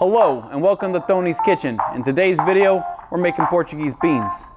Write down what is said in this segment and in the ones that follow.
Hello and welcome to Tony's Kitchen. In today's video, we're making Portuguese beans.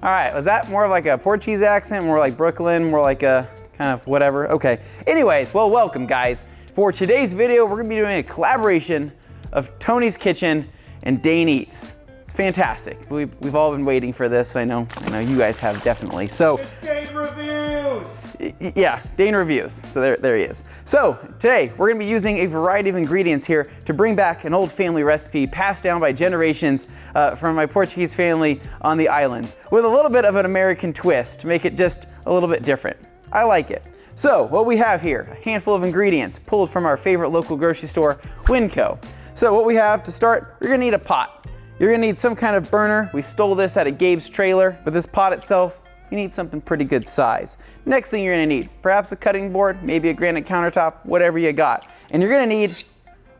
All right, was that more of like a Portuguese accent, more like Brooklyn, more like a kind of whatever? Okay, anyways, well, welcome guys. For today's video, we're gonna be doing a collaboration of Tony's Kitchen and Dane Eats. It's fantastic. We've all been waiting for this. I know you guys have definitely. So it's Dane Reviews. Yeah, Dane Reviews. So there he is. So today we're gonna be using a variety of ingredients here to bring back an old family recipe passed down by generations from my Portuguese family on the islands, with a little bit of an American twist to make it just a little bit different. I like it. So what we have here, a handful of ingredients pulled from our favorite local grocery store, Winco. So what we have to start, you're gonna need a pot. You're gonna need some kind of burner. We stole this out of Gabe's trailer, but this pot itself, you need something pretty good size. Next thing you're gonna need, perhaps a cutting board, maybe a granite countertop, whatever you got. And you're gonna need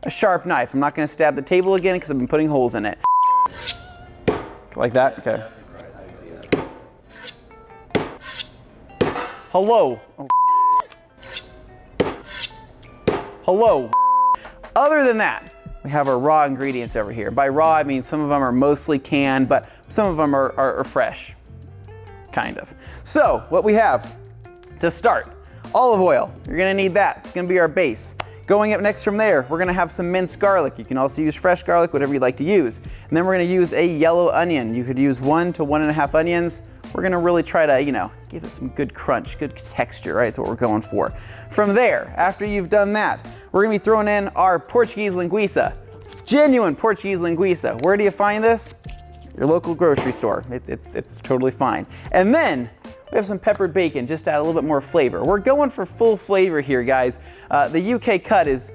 a sharp knife. I'm not gonna stab the table again because I've been putting holes in it. Like that, okay. Hello. Oh. Hello. Other than that, we have our raw ingredients over here. By raw, I mean some of them are mostly canned, but some of them are fresh, kind of. So what we have to start, olive oil. You're gonna need that. It's gonna be our base. Going up next from there, we're gonna have some minced garlic. You can also use fresh garlic, whatever you like to use. And then we're gonna use a yellow onion. You could use 1 to 1.5 onions. We're gonna really try to, give it some good crunch, good texture, right? That's what we're going for. From there, after you've done that, we're gonna be throwing in our Portuguese linguiça. Genuine Portuguese linguiça. Where do you find this? Your local grocery store. It's totally fine. And then we have some peppered bacon, just to add a little bit more flavor. We're going for full flavor here, guys. The UK cut is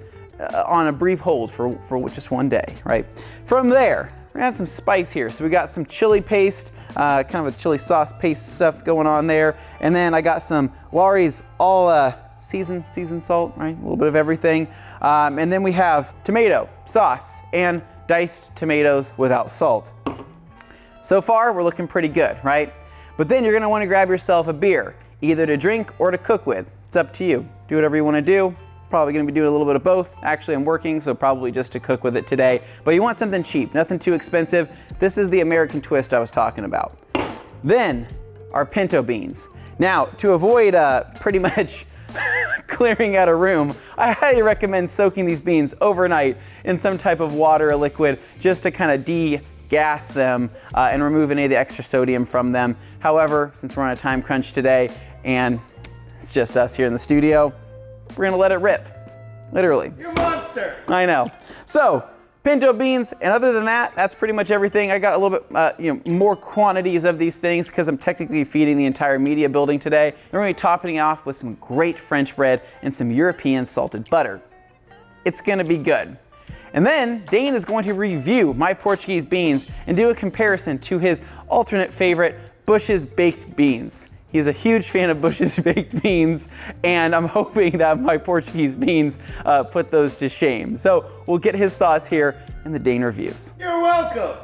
on a brief hold for just one day, right? From there, we're gonna add some spice here. So we got some chili paste, kind of a chili sauce paste stuff going on there. And then I got some Lawry's all seasoned salt, right? A little bit of everything. And then we have tomato sauce and diced tomatoes without salt. So far, we're looking pretty good, right? But then you're gonna wanna grab yourself a beer, either to drink or to cook with. It's up to you. Do whatever you wanna do. Probably gonna be doing a little bit of both. Actually, I'm working, so probably just to cook with it today. But you want something cheap, nothing too expensive. This is the American twist I was talking about. Then, our pinto beans. Now, to avoid pretty much clearing out a room, I highly recommend soaking these beans overnight in some type of water or liquid just to kind of de-gas them and remove any of the extra sodium from them. However, since we're on a time crunch today and it's just us here in the studio, we're gonna let it rip, literally. You're a monster. I know. So, pinto beans, and other than that, that's pretty much everything. I got a little bit more quantities of these things because I'm technically feeding the entire media building today. And we're gonna be topping it off with some great French bread and some European salted butter. It's gonna be good. And then Dane is going to review my Portuguese beans and do a comparison to his alternate favorite, Bush's baked beans. He's a huge fan of Bush's baked beans, and I'm hoping that my Portuguese beans put those to shame. So we'll get his thoughts here in the Dane Reviews. You're welcome.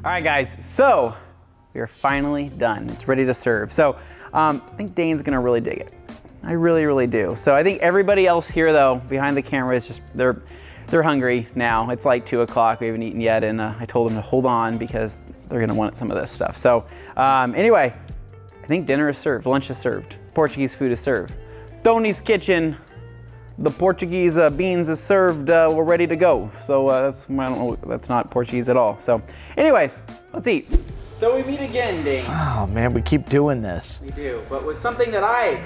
All right, guys, so we are finally done. It's ready to serve. So I think Dane's gonna really dig it. I really, really do. So I think everybody else here, though, behind the camera is just, they're hungry now. It's like 2 o'clock, we haven't eaten yet, and I told them to hold on because they're gonna want some of this stuff. So anyway, I think dinner is served, lunch is served, Portuguese food is served. Tony's kitchen, the Portuguese beans is served, we're ready to go. So I don't know, that's not Portuguese at all. So anyways, let's eat. So we meet again, Dane. Oh man, we keep doing this. We do, but with something that I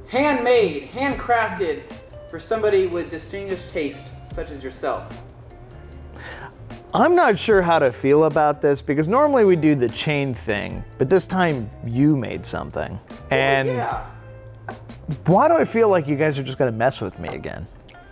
handmade, handcrafted for somebody with distinguished taste, such as yourself. I'm not sure how to feel about this because normally we do the chain thing, but this time you made something. And Yeah. why do I feel like you guys are just gonna mess with me again?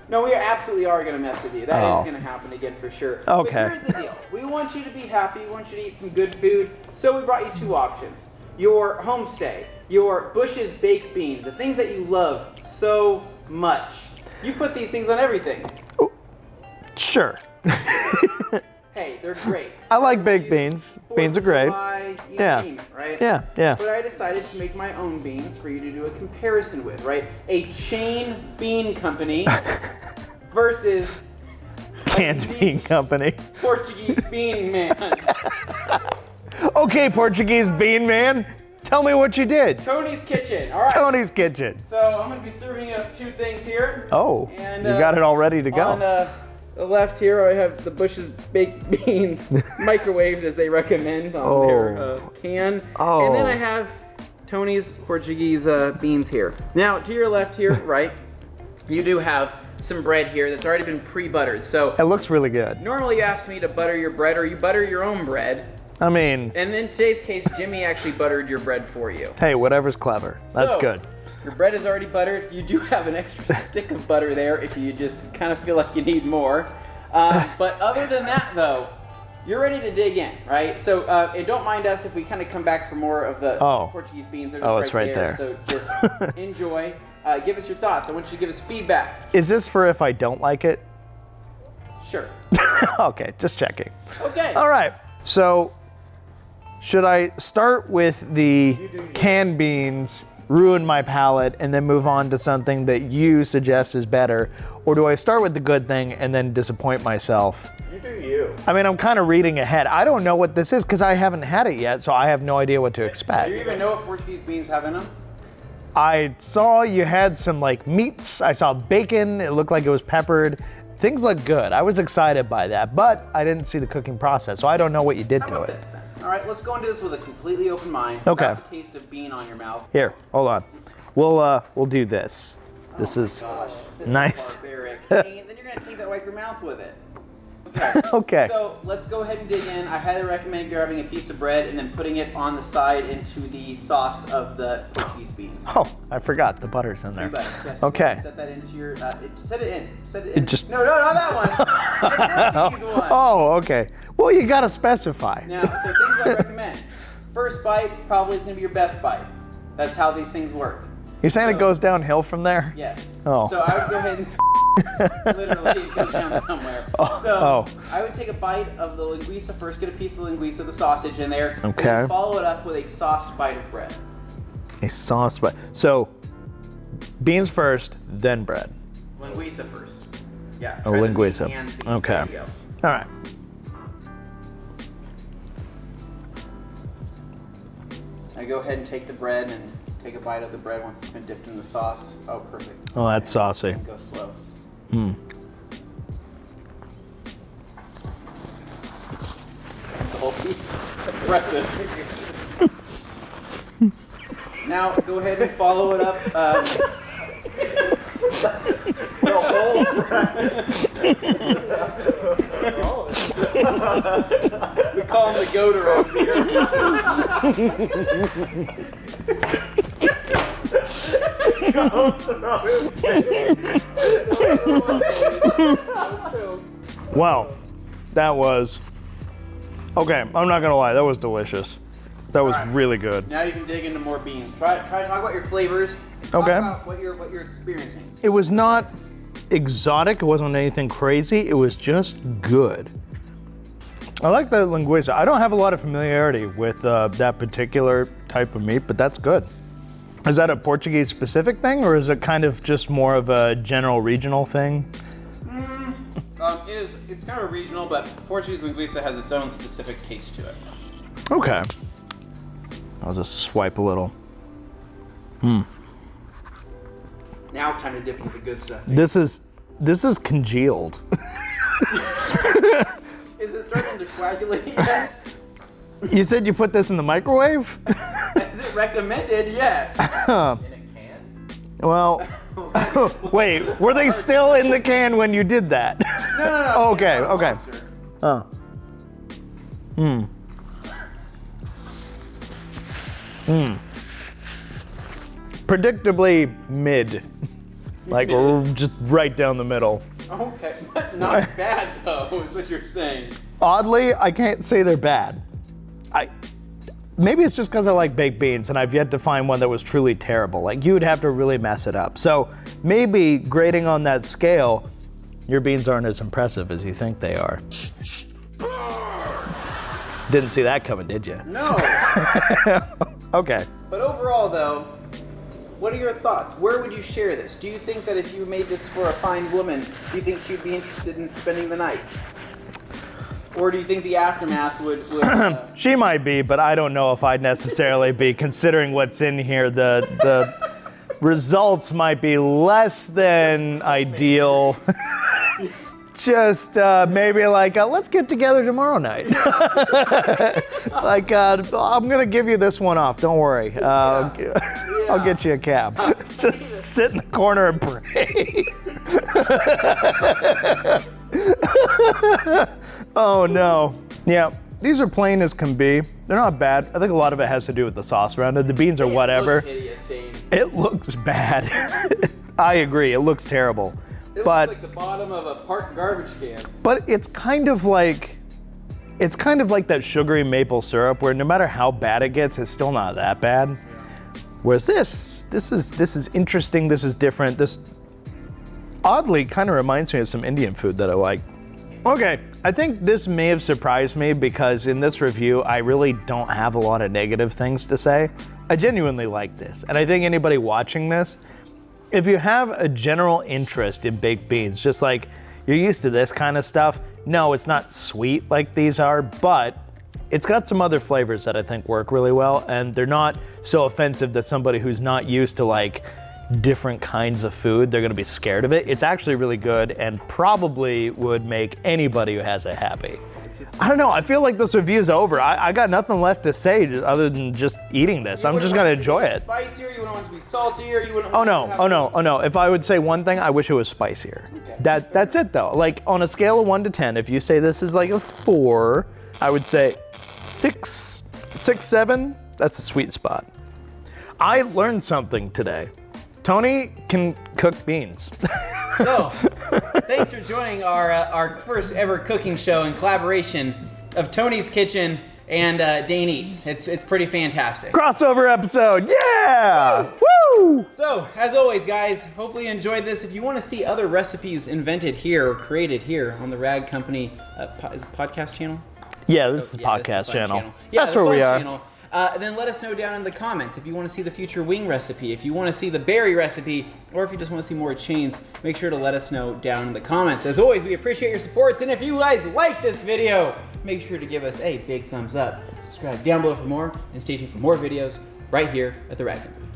No, we absolutely are going to mess with you. That is going to happen again for sure. Okay. But here's the deal. We want you to be happy. We want you to eat some good food. So we brought you 2 options. Your homestay, your Bush's baked beans, the things that you love so much. You put these things on everything. Sure. Hey, they're great. I like baked beans. Beans are great. Yeah. Bean, right? Yeah, yeah. But I decided to make my own beans for you to do a comparison with, right? A chain bean company versus Canned bean company. Portuguese bean man. Okay, Portuguese bean man. Tell me what you did. Tony's kitchen. All right. Tony's kitchen. So I'm going to be serving up 2 things here. Oh, And, you got it all ready to go. On the left here, I have the Bush's baked beans microwaved as they recommend on their can. Oh. And then I have Tony's Portuguese beans here. Now, to your left here, right, you do have some bread here that's already been pre-buttered. So It looks really good. normally you ask me to butter your bread, or you butter your own bread. I mean, And in today's case, Jimmy actually buttered your bread for you. hey, whatever's clever. That's So, good. Your bread is already buttered. You do have an extra stick of butter there if you just kind of feel like you need more. But other than that, though, you're ready to dig in, right? So and don't mind us if we kind of come back for more of the Portuguese beans. They're just it's right there. So just enjoy. Give us your thoughts. I want you to give us feedback. Is this for if I don't like it? Sure. Okay, just checking. Okay. All right. So, should I start with the canned beans, ruin my palate, and then move on to something that you suggest is better? Or do I start with the good thing and then disappoint myself? You do you. I mean, I'm kind of reading ahead. I don't know what this is because I haven't had it yet, so I have no idea what to Do you expect. even know what Portuguese beans have in them? I saw you had some like meats. I saw bacon. It looked like it was peppered. Things look good. I was excited by that, but I didn't see the cooking process, so I don't know what you did How to about it. this then? All right, let's go into this with a completely open mind. Okay. Without the taste of bean on your mouth. Here, hold on. We'll do this. This is Gosh, this nice. is barbaric. Hey, then you're gonna take that, wipe your mouth with it. Okay. Okay. So let's go ahead and dig in. I highly recommend grabbing a piece of bread and then putting it on the side into the sauce of the Portuguese beans. Oh, I forgot the butter's in there. Butter, yes, Okay. Set that into your. Set it in. Set it in. just- No, not that one. The Portuguese one. Oh, okay. Well, you gotta specify. Now, so things I recommend. First bite probably is gonna be your best bite. That's how these things work. You're saying So- it goes downhill from there? Yes. Oh. So I would go ahead and literally it goes down somewhere. So Oh. I would take a bite of the linguiça first, get a piece of the linguiça, the sausage in there. And Okay. then follow it up with a sauced bite of bread. A sauce, but so beans first, then bread. Linguiça first. Yeah. Oh, try the linguiça. canned beans. Okay. There you go. All right. I go ahead and take the bread and take a bite of the bread once it's been dipped in the sauce. Oh, perfect. Oh, that's saucy. And go slow. The whole piece. Impressive. Now go ahead and follow it up. The whole We call him the goat around here. Wow, that was okay. I'm not gonna lie, that was delicious. That was All right. really good. Now you can dig into more beans. Try to talk about your flavors. Talk Okay. about what you're experiencing. It was not exotic. It wasn't anything crazy. It was just good. I like the linguiça. I don't have a lot of familiarity with that particular type of meat, but that's good. Is that a Portuguese specific thing, or is it kind of just more of a general regional thing? It's kind of regional, but Portuguese linguiça has its own specific taste to it. Okay. I'll just swipe a little. Now it's time to dip into the good stuff. This is congealed. Is it starting to coagulate yet? You said you put this in the microwave? Is it recommended? Yes. In a can? Well, wait, were they still in the can when you did that? No. Oh, okay. Monster. Oh. Predictably mid. Like just right down the middle. Okay, not bad though, is what you're saying. Oddly, I can't say they're bad. Maybe it's just because I like baked beans and I've yet to find one that was truly terrible. Like, you would have to really mess it up. So maybe grading on that scale, your beans aren't as impressive as you think they are. Didn't see that coming, did you? No. Okay. But overall though, what are your thoughts? Where would you share this? Do you think that if you made this for a fine woman, do you think she'd be interested in spending the night? Or do you think the aftermath would She might be, but I don't know if I'd necessarily be. Considering what's in here, the results might be less than ideal. Just maybe like, let's get together tomorrow night. Like, I'm gonna give you this one off, don't worry. I'll get you a cab. Just sit in the corner and pray. Oh no. Yeah, these are plain as can be. They're not bad. I think a lot of it has to do with the sauce around it. The beans are whatever. It looks hideous, Dane. It looks bad. I agree, it looks terrible. It But looks like the bottom of a park garbage can. But it's kind of like that sugary maple syrup where no matter how bad it gets, it's still not that bad. Whereas this is interesting, this is different. This oddly kind of reminds me of some Indian food that I like. Okay, I think this may have surprised me because in this review, I really don't have a lot of negative things to say. I genuinely like this. And I think anybody watching this, if you have a general interest in baked beans, just like you're used to this kind of stuff, no, it's not sweet like these are, but it's got some other flavors that I think work really well, and they're not so offensive that somebody who's not used to like different kinds of food, they're gonna be scared of it. It's actually really good and probably would make anybody who has it happy. I don't know, I feel like this review's over. I got nothing left to say other than just eating this. I'm just gonna enjoy it. Spicier, you wouldn't want it to be saltier, you wouldn't Oh want no. If I would say one thing, I wish it was spicier. Okay. That's it though. Like on a scale of 1 to 10, if you say this is like a 4, I would say 6, 7, that's a sweet spot. I learned something today. Tony can cook beans. So, thanks for joining our first ever cooking show in collaboration of Tony's Kitchen and Dane Eats. It's pretty fantastic. Crossover episode, yeah! Woo! So, as always, guys, hopefully you enjoyed this. If you want to see other recipes invented here or created here on the Rag Company, is it podcast channel? Yeah, this is Yeah, podcast this is the channel. Yeah, That's the where we fun are. channel. Then let us know down in the comments if you want to see the future wing recipe, if you want to see the berry recipe, or if you just want to see more chains, make sure to let us know down in the comments. As always, we appreciate your supports, and if you guys like this video, make sure to give us a big thumbs up. Subscribe down below for more, and stay tuned for more videos right here at the Rag Company.